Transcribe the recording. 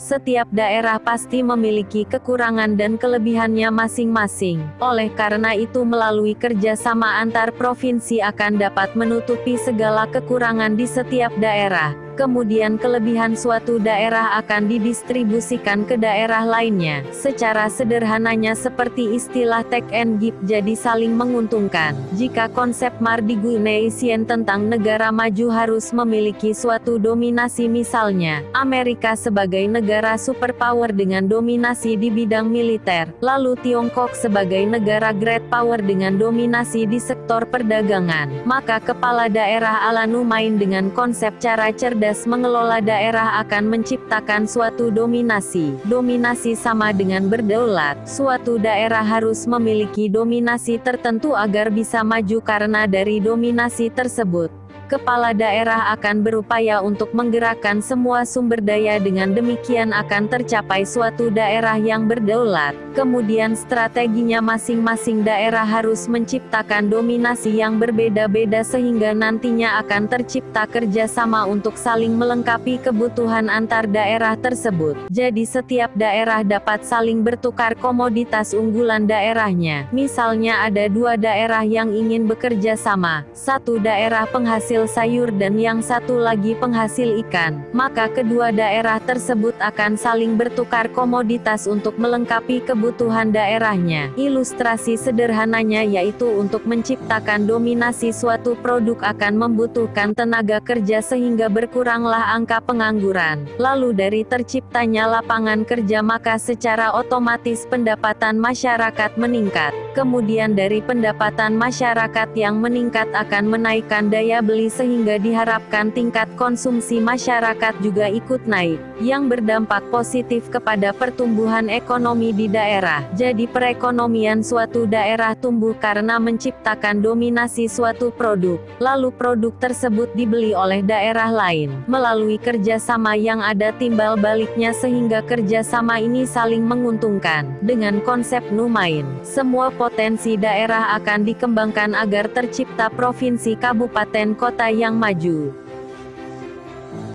Setiap daerah pasti memiliki kekurangan dan kelebihannya masing-masing. Oleh karena itu melalui kerjasama antar provinsi akan dapat menutupi segala kekurangan di setiap daerah. Kemudian kelebihan suatu daerah akan didistribusikan ke daerah lainnya. Secara sederhananya seperti istilah take and give, jadi saling menguntungkan. Jika konsep Mardigunian tentang negara maju harus memiliki suatu dominasi, misalnya Amerika sebagai negara superpower dengan dominasi di bidang militer, lalu Tiongkok sebagai negara great power dengan dominasi di sektor perdagangan, maka kepala daerah ala Numain dengan konsep cara cerdas mengelola daerah akan menciptakan suatu dominasi. Dominasi sama dengan berdaulat. Suatu daerah harus memiliki dominasi tertentu agar bisa maju, karena dari dominasi tersebut, kepala daerah akan berupaya untuk menggerakkan semua sumber daya, dengan demikian akan tercapai suatu daerah yang berdaulat. Kemudian strateginya masing-masing daerah harus menciptakan dominasi yang berbeda-beda sehingga nantinya akan tercipta kerjasama untuk saling melengkapi kebutuhan antar daerah tersebut. Jadi setiap daerah dapat saling bertukar komoditas unggulan daerahnya. Misalnya ada dua daerah yang ingin bekerja sama, satu daerah penghasil sayur dan yang satu lagi penghasil ikan, maka kedua daerah tersebut akan saling bertukar komoditas untuk melengkapi kebutuhan daerahnya. Ilustrasi sederhananya yaitu untuk menciptakan dominasi suatu produk akan membutuhkan tenaga kerja sehingga berkuranglah angka pengangguran. Lalu dari terciptanya lapangan kerja maka secara otomatis pendapatan masyarakat meningkat. Kemudian dari pendapatan masyarakat yang meningkat akan menaikkan daya beli sehingga diharapkan tingkat konsumsi masyarakat juga ikut naik, yang berdampak positif kepada pertumbuhan ekonomi di daerah. Jadi perekonomian suatu daerah tumbuh karena menciptakan dominasi suatu produk, lalu produk tersebut dibeli oleh daerah lain. Melalui kerjasama yang ada timbal baliknya sehingga kerjasama ini saling menguntungkan. Dengan konsep Numain, semua potensi daerah akan dikembangkan agar tercipta provinsi, kabupaten, kota yang maju.